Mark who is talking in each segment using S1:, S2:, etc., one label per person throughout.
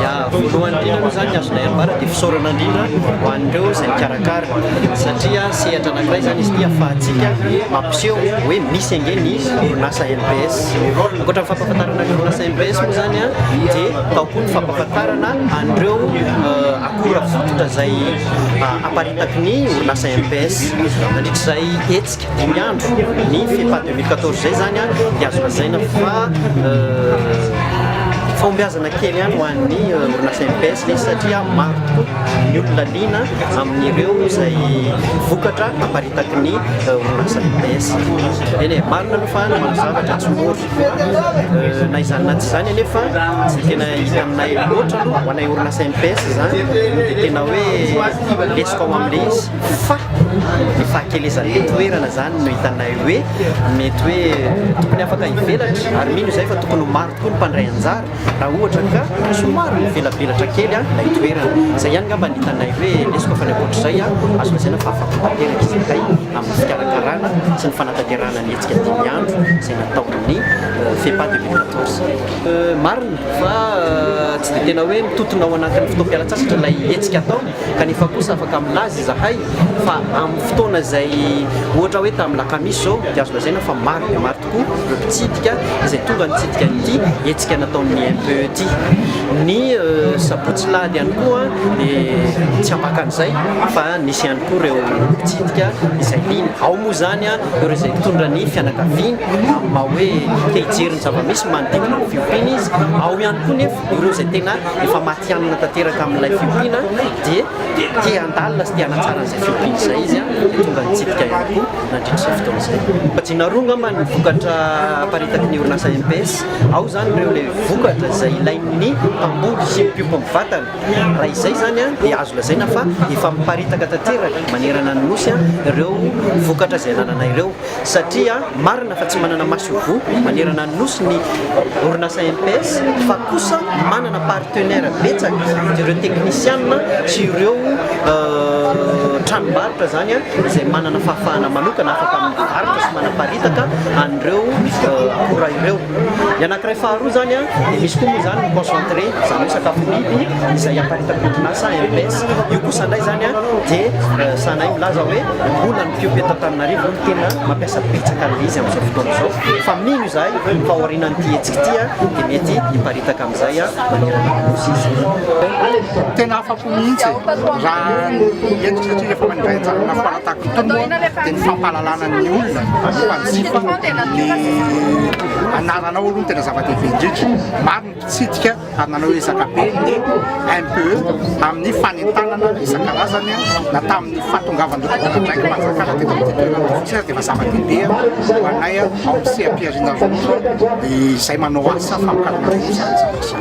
S1: Ya, voalohany indrindra moa zany azonay ambara dia fisaorana indrindra ho an'ireo izay mikarakara satria sehatra anankiray zany izy ity ahafahantsika mampiseho hoe misy ange ny orinasa MPS. Ankoatra ny fampahafantarana ny orinasa MPS moa zany a dia tao koa ny fampahafantarana an'ireo akora fototra izay aparitaky ny orinasa MPS. Mandritrizay hetsika 5 andro ny FEPA 2014 zay zany a dia azo lazaina fa fahombiazana kely ihany ho an'ny orinasa MPS le satria maro tokoa ny olona liana amin'ireo izay vokatra aparitaky ny orinasa MPS. Eny marina aloha fa manao zavatra tsy mora na izany na tsy izany anefa tsy tena hita aminay loatra aloha ho anay orinasa MPS zany dia tena hoe lesiko ao amin'ilay izy fa ny fahakelezan'le toerana zany no hitanay hoe mety hoe tokony afaka hivelatra ary mino izay fa tokony maro tokoa ny mpandray anjara raha ohatra ka somary mivelabelatra kely ilay toerana. Izay ihany ngamba ny hitanay hoe lesiko fa ny ankoatr'izay azo lazaina fa afaky-tanteraka izy kay amin'ny fikarakarana sy ny fanatanterahana ny hetsika 5 andro izay nataon'ny FEPA 2014. Marina fa tsy dia tena hoe mitotona ao anatin'ny fotoam-pialatsasatra ilay hetsika atao kanefa kosa afaka milaza izahay fa amin'ny fotoana izay ohatra hoe tamin'ny lakamisy zao dia azo lazaina fa maro dia maro tokoa ireo mpitsidika izay tonga nitsidika an'ity hetsika nataon'ny MPE ity. Ny sabotsy lahady ihany koa dia tsy ampakan'izay fa nisy ihany koa ireo mpitsidika izay liana ao moa zany ireo izay mitondra ny fianakaviany maha hoe te hijery ny zava-misy manodidina ny fiompiana izy. Ao ihany koa nefa ireo izay tena efa matianina tanteraka amin'ilay fiompiana dia te handalina sy te hanatsara an'izay fiompiana izay izy tonga nitsidika ihany koa nandritrizay fotoana izay. Bajiana roa ngamba ny vokatra aparitaky ny orinasa MPS. Ao zany ireo le vokatra izay ilain'ny mpamboly sy mpiompa mivatana. Raha izay zany dia azo lazaina fa efa miparitaka tanteraka manerana ny nosy ireo vokatra izay nanana ireo satria marina fa tsy manana maso-vo manerana ny nosy ny orinasa MPS fa kosa manana partenaire betsaka ireo teknisianina sy ireo tranombarotra zany izay manana fahafahana manokana afaka mivarotra sy manaparitaka an'ireo akora ireo. Ny anankiray faharoa zany dia misy koa moa zany ny concentré izany hoe sakafo biby izay aparitaky orinasa MPS. Io kosa indray zany dia sanay milaza hoe mbola ny mpiomby eto Antananarivo no tena mampiasa betsaka an'ilay izy amin'izao fotoana izao fa mino izahay fa aorianan'ity hetsika ity dia mety hiparitaka amin'izay manerana ny nosy izy.
S2: Tena afako mihitsy raha ny endrika satria rehefa mandray anjara faratako tombo dia ny fampahalalana ny olona mpanjifa ny anaranao aloha tena zava-dehibe indrindra. Maro ny mpitsidika ary nanao ezaka be ny MPE amin'ny fanentanana isan-karazany na tamin'ny fahatongavan-dokoana ndraiky manjakana teto amin'ity toerana fotsiny dia efa zava-dehibe ho anay ao amin'ny CAP-Riana Roa izay manao asa famokarana izany zavatra.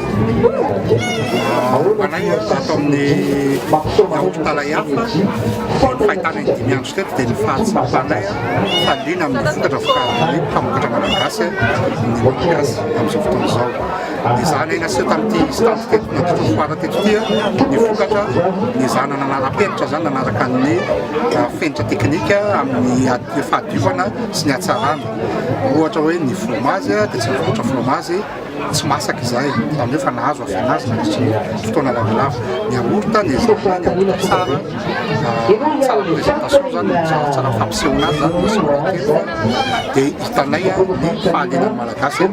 S2: Ho anay atao amin'ny hopitala hafa fahitana ny 5 andro teto dia ny fahatsapanay faliana amin'ny vokatra vokarin'ny mpamokatra malagasy ny malagasy amin'izao fotoana izao. Dia zany naseho tamin'ity stade teto nandritro foara teto ity ny vokatra ny zana nanara-penitra zany nanaraka ny fenitra teknika amin'ny fahadiovana sy ny hatsarana. Ohatra hoe ny fromazy dia tsy mivoatra fromazy tsy masaka izay amin'io fa nahazo avy anazy nandritry fotoana lavalava. Ny yaourt ny ezahana ny yaourt tsara tsara présentation zany tsara fampisehoana azy zany misehoana dia hitanay ny fahalianan'ny malagasy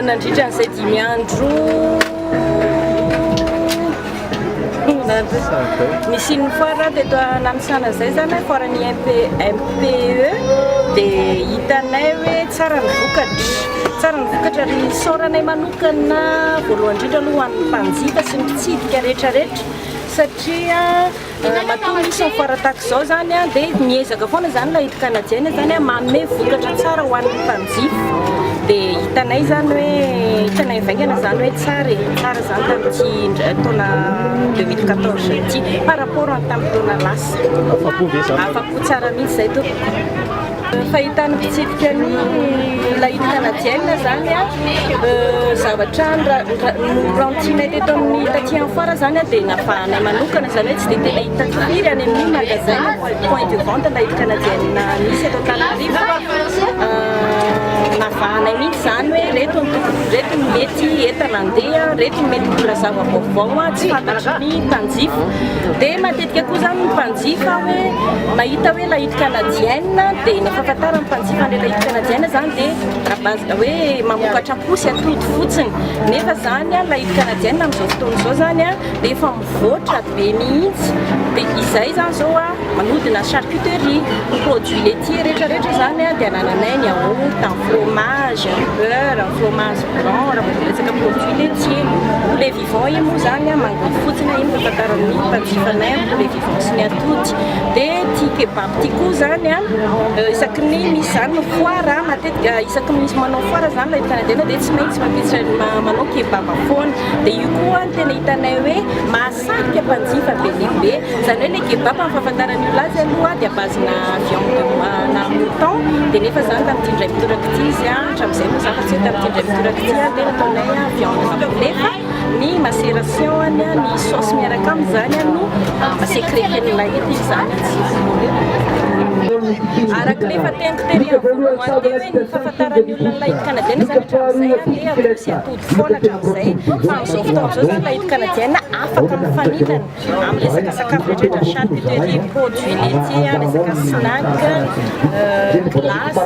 S3: nandritra an'izay 5 andro misy ny foara teto anamisana izay zany foaran'ny MPE dia hitanay hoe tsara ny vokatra ry saoranay manokana voalohany indrindra aloha ho an'ny mpanjifa sy ny mpitsidika rehetrarehetra satria matoa misy mifoara tahaka izao zany dia miezaka foana zany ilay kanadiana zany manome vokatra tsara ho an'ny mpanjifa. Dia hitanay zany hoe hitanay vaingana zany hoe tsara zany tamin'ity taona 2014 ity par rapport amin'ny tamin'ny taona lasa. Afa-po tsara mihitsy izay to. Fahitana mpitsidika ny lahity kanadiana zany zavatra rantinay teto amin'ny taty amin'ny foara zany dia nafahanay manokana zany hoe tsy dia tena hita firy any amin'ny magasin point de vente lahity kanadiana misy eto Antananarivo. Nafahanay mihitsy zany hoe reto ny tokony reto mety entana andeha, reto mety mbola zava-baovao tsy fantatry ny mpanjifa. Dia matetika koa zany ny mpanjifa hoe mahita hoe lahity canadienne dia ny fahafantarany mpanjifa an'ilay lahity canadienne zany dia rabazina hoe mamokatra posy atody fotsiny. Nefa zany lahity canadienne amin'izao fotoana izao zany dia efa mivoatra be mihitsy. Dia izay zany zao manodina charcuterie, produits laitiers rehetrarehetra zany dia anananay ny yaourt, ny fromage, ny beurre, ny fromage blanc, raha resaka produits laitiers. Poulet vivant io moa zany mangoy fotsiny iny fahafantaran'ny mpanjifanay poulet vivant sy ny atody. Dia tia kebab tia koa zany isaky ny misy zany ny foire matetika isaky misy manao foire zany lahity canadienne dia tsy maintsy mampiasa manao kebab foana. Dia io koa tena hitanay hoe mahasarika mpanjifa be dia be. Zany hoe ilay kebab amin'ny fahafantarany olo azy aloha dia bazina viande na mouton. Dia nefa zany tamin'ity indray mitorak'ity izy hatramin'izay moa zany fa tsy hoe tamin'ity indray mitorak'ity dia nataonay viande nefa ny macération ny saosy miaraka amin'izany no secreten'ilay ity zany araka ilay efa teniteny voalohany teo hoe ny fahafantarany olona lahity canadienne zany hatramin'izay dia atosy atody foana hatramin'izay. Fa amin'izao fotoana izao zany lahity canadienne afaka mifaninana amin'ny resaka sakafo rehetrarehetra, charcuterie, produits laitiers, resaka snack, glace.